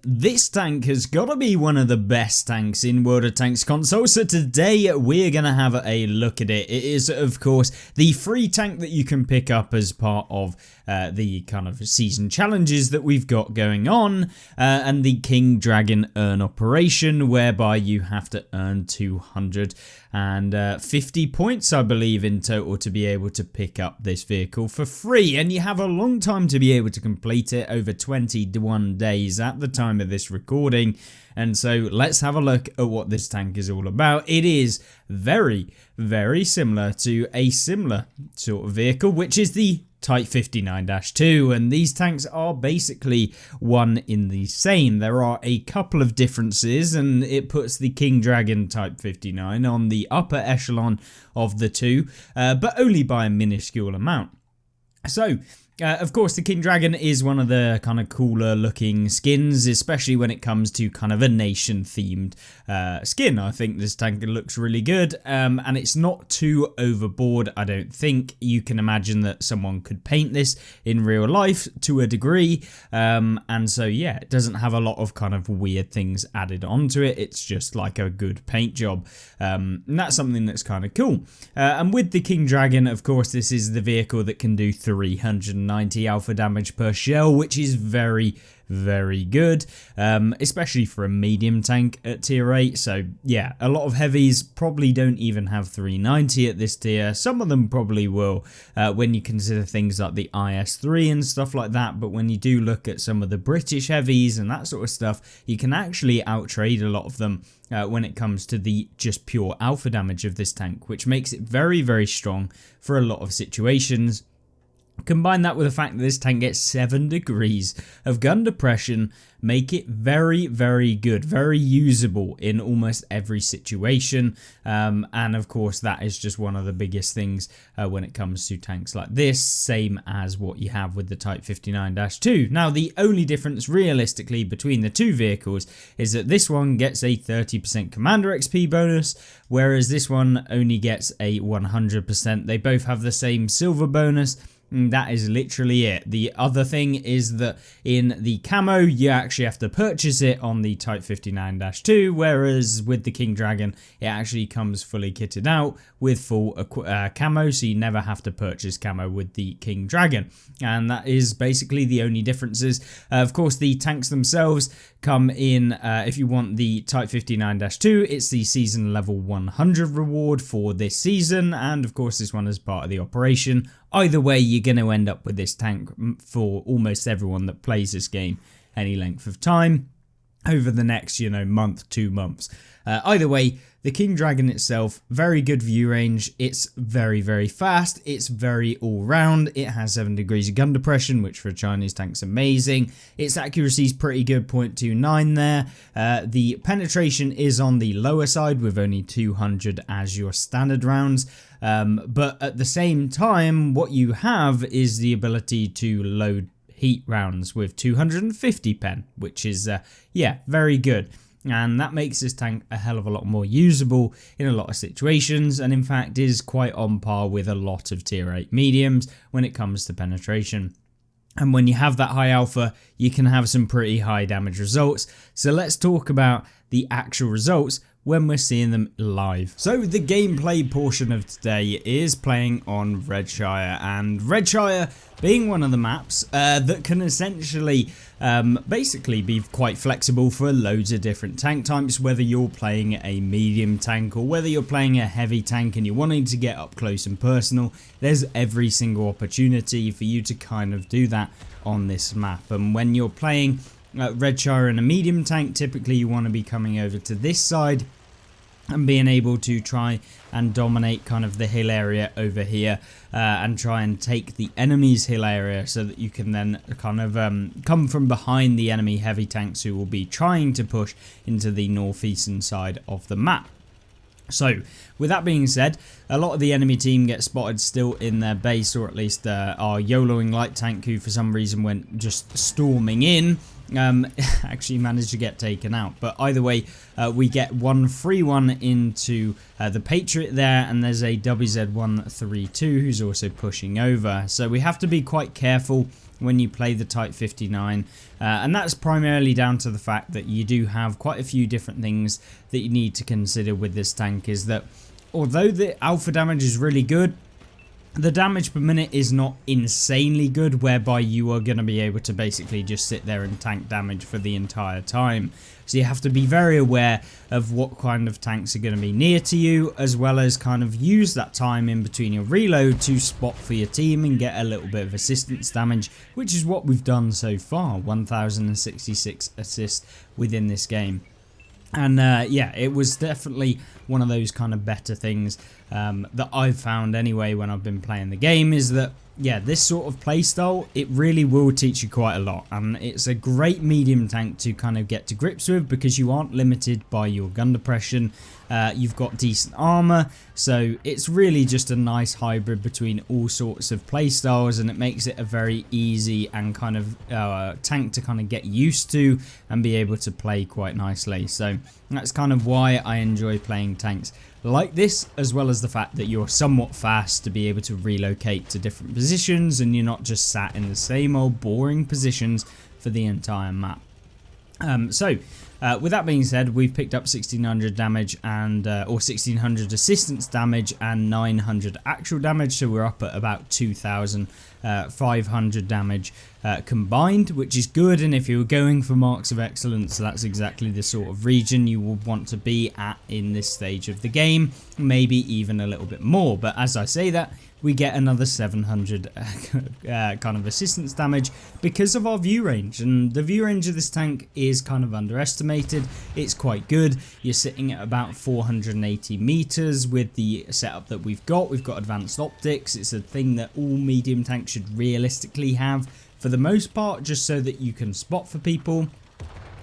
This tank has got to be one of the best tanks in World of Tanks console, so today we're going to have a look at it. It is, of course, the free tank that you can pick up as part of the kind of season challenges that we've got going on, and the King Dragon Earn operation, whereby you have to earn 250 points, I believe, in total to be able to pick up this vehicle for free, and you have a long time to be able to complete it, over 21 days at the time of this recording. And so let's have a look at what this tank is all about. It is very similar to a similar sort of vehicle, which is the Type 59-2, and these tanks are basically one in the same. There are a couple of differences, and it puts the King Dragon Type 59 on the upper echelon of the two, but only by a minuscule amount. So of course, the King Dragon is one of the kind of cooler looking skins, especially when it comes to kind of a nation themed skin. I think this tank looks really good, and it's not too overboard. I don't think. You can imagine that someone could paint this in real life to a degree, and so yeah, it doesn't have a lot of kind of weird things added onto it. It's just like a good paint job, and that's something that's kind of cool. And with the King Dragon, of course, this is the vehicle that can do 390 alpha damage per shell, which is very good, especially for a medium tank at tier 8. So yeah, a lot of heavies probably don't even have 390 at this tier. Some of them probably will when you consider things like the IS-3 and stuff like that, but when you do look at some of the British heavies and that sort of stuff, you can actually outtrade a lot of them when it comes to the just pure alpha damage of this tank, which makes it very strong for a lot of situations. Combine that with the fact that this tank gets 7 degrees of gun depression, make it very good, very usable in almost every situation, and of course that is just one of the biggest things when it comes to tanks like this, same as what you have with the Type 59-2. Now the only difference realistically between the two vehicles is that this one gets a 30% commander XP bonus, whereas this one only gets a 100%. They both have the same silver bonus. That is literally it. The other thing is that in the camo, you actually have to purchase it on the Type 59-2, whereas with the King Dragon, it actually comes fully kitted out with full camo, so you never have to purchase camo with the King Dragon. And that is basically the only differences. Of course, the tanks themselves come in, if you want the Type 59-2, it's the season level 100 reward for this season, and of course this one is part of the operation. Either way, you're going to end up with this tank for almost everyone that plays this game any length of time over the next, month, 2 months. Either way, the King Dragon itself, very good view range. It's very fast. It's very all round. It has 7 degrees of gun depression, which for a Chinese tank's amazing. Its accuracy is pretty good, 0.29 there. The penetration is on the lower side with only 200 as your standard rounds. But at the same time, what you have is the ability to load heat rounds with 250 pen, which is, very good. And that makes this tank a hell of a lot more usable in a lot of situations, and in fact is quite on par with a lot of tier 8 mediums when it comes to penetration. And when you have that high alpha, you can have some pretty high damage results. So let's talk about the actual results when we're seeing them live. So the gameplay portion of today is playing on Redshire, and Redshire being one of the maps that can essentially basically be quite flexible for loads of different tank types, whether you're playing a medium tank or whether you're playing a heavy tank and you're wanting to get up close and personal. There's every single opportunity for you to kind of do that on this map. And when you're playing Redshire in a medium tank, typically you want to be coming over to this side and being able to try and dominate kind of the hill area over here, and try and take the enemy's hill area so that you can then kind of come from behind the enemy heavy tanks who will be trying to push into the northeastern side of the map. So with that being said, a lot of the enemy team get spotted still in their base, or at least our YOLOing light tank, who for some reason went just storming in. actually managed to get taken out. But either way, we get one free one into the Patriot there, and there's a WZ132 who's also pushing over. So we have to be quite careful when you play the Type 59, and that's primarily down to the fact that you do have quite a few different things that you need to consider with this tank. Is that although the alpha damage is really good, the damage per minute is not insanely good, whereby you are going to be able to basically just sit there and tank damage for the entire time. So you have to be very aware of what kind of tanks are going to be near to you, as well as kind of use that time in between your reload to spot for your team and get a little bit of assistance damage, which is what we've done so far. 1066 assists within this game. And yeah, it was definitely one of those kind of better things that I've found anyway when I've been playing the game, is that yeah, this sort of playstyle, it really will teach you quite a lot, and it's a great medium tank to kind of get to grips with because you aren't limited by your gun depression. You've got decent armor, so it's really just a nice hybrid between all sorts of playstyles, and it makes it a very easy and kind of tank to kind of get used to and be able to play quite nicely. So that's kind of why I enjoy playing tanks like this, as well as the fact that you're somewhat fast to be able to relocate to different positions and you're not just sat in the same old boring positions for the entire map. With that being said, we've picked up 1600 damage and or 1600 assistance damage and 900 actual damage, so we're up at about 2500 damage combined, which is good. And if you're going for marks of excellence, that's exactly the sort of region you will want to be at in this stage of the game, maybe even a little bit more. But as I say that, we get another 700 kind of assistance damage because of our view range, and the view range of this tank is kind of underestimated. It's quite good. You're sitting at about 480 meters with the setup that we've got. We've got advanced optics. It's a thing that all medium tanks should realistically have for the most part, just so that you can spot for people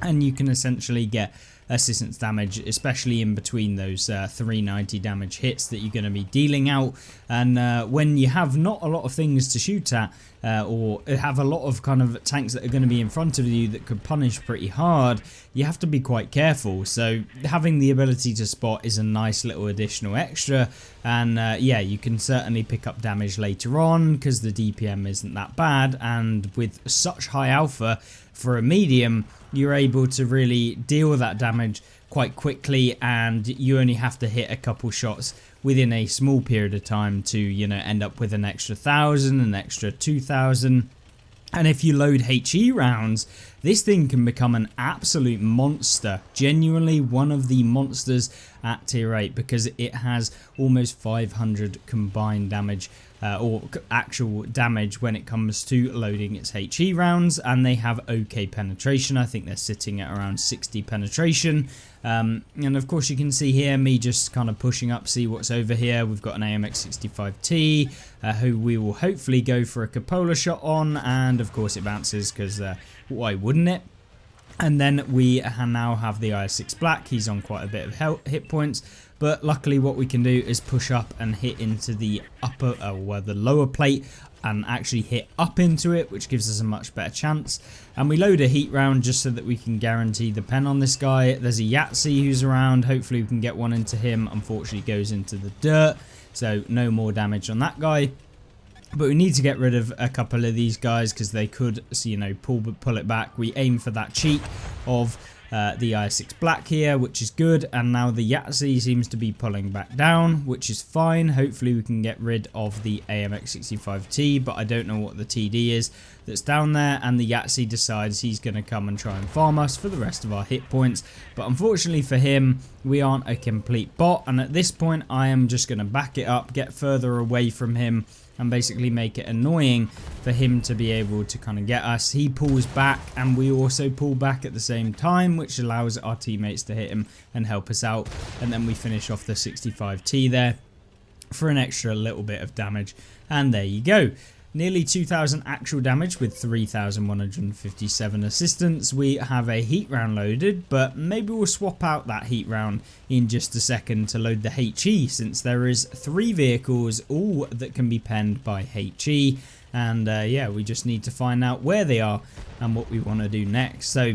and you can essentially get assistance damage, especially in between those 390 damage hits that you're going to be dealing out. And when you have not a lot of things to shoot at, or have a lot of kind of tanks that are going to be in front of you that could punish pretty hard, you have to be quite careful. So having the ability to spot is a nice little additional extra. And yeah, you can certainly pick up damage later on because the DPM isn't that bad, and with such high alpha for a medium, you're able to really deal with that damage quite quickly, and you only have to hit a couple shots within a small period of time to, you know, end up with an extra 1000, an extra 2000. And if you load HE rounds, this thing can become an absolute monster, genuinely one of the monsters at tier 8, because it has almost 500 combined damage or actual damage when it comes to loading its HE rounds, and they have okay penetration. I think they're sitting at around 60 penetration. And of course you can see here me just kind of pushing up, see what's over here. We've got an AMX65T who we will hopefully go for a cupola shot on, and of course it bounces because why wouldn't it? And then we now have the IS-6 Black. He's on quite a bit of hit points, but luckily what we can do is push up and hit into the upper or the lower plate and actually hit up into it, which gives us a much better chance. And we load a heat round just so that we can guarantee the pen on this guy. There's a Yahtzee who's around. Hopefully we can get one into him. Unfortunately goes into the dirt, so no more damage on that guy. But we need to get rid of a couple of these guys because they could, you know, pull it back. We aim for that cheat of the IS-6 Black here, which is good, and now the Yahtzee seems to be pulling back down, which is fine. Hopefully we can get rid of the AMX65T, but I don't know what the TD is that's down there, and the Yahtzee decides he's going to come and try and farm us for the rest of our hit points. But unfortunately for him, we aren't a complete bot, and at this point I am just going to back it up, get further away from him, and basically make it annoying for him to be able to kind of get us. He pulls back and we also pull back at the same time, which allows our teammates to hit him and help us out. And then we finish off the 65T there for an extra little bit of damage. And there you go. Nearly 2000 actual damage with 3157 assistance. We have a heat round loaded, but maybe we'll swap out that heat round in just a second to load the HE, since there is 3 vehicles all that can be penned by HE. and yeah, we just need to find out where they are and what we want to do next. So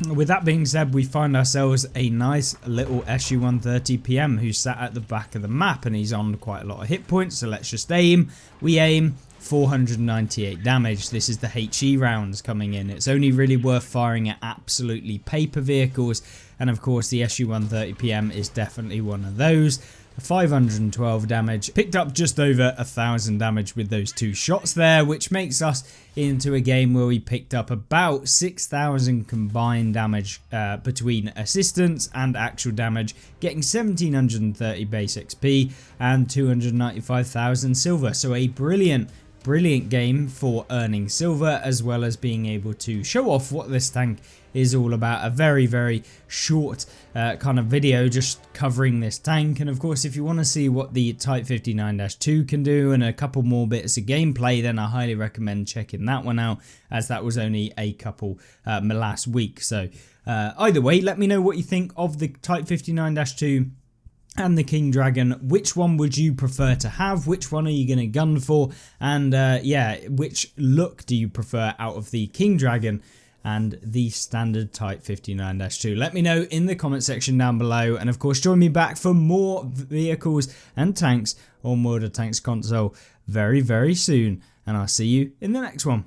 with that being said, we find ourselves a nice little SU-130 PM who's sat at the back of the map, and he's on quite a lot of hit points, so let's just aim. We aim 498 damage. This is the HE rounds coming in. It's only really worth firing at absolutely paper vehicles, and of course the SU-130 PM is definitely one of those. 512 damage, picked up just over 1,000 damage with those 2 shots there, which makes us into a game where we picked up about 6,000 combined damage between assistance and actual damage, getting 1,730 base XP and 295,000 silver. So a brilliant game for earning silver, as well as being able to show off what this tank is all about. A very short kind of video just covering this tank, and of course if you want to see what the Type 59-2 can do and a couple more bits of gameplay, then I highly recommend checking that one out, as that was only a couple last week. So either way, let me know what you think of the Type 59-2 and the King Dragon. Which one would you prefer to have? Which one are you going to gun for? And yeah, which look do you prefer out of the King Dragon and the standard Type 59-2? Let me know in the comment section down below, and of course join me back for more vehicles and tanks on World of Tanks console very soon, and I'll see you in the next one.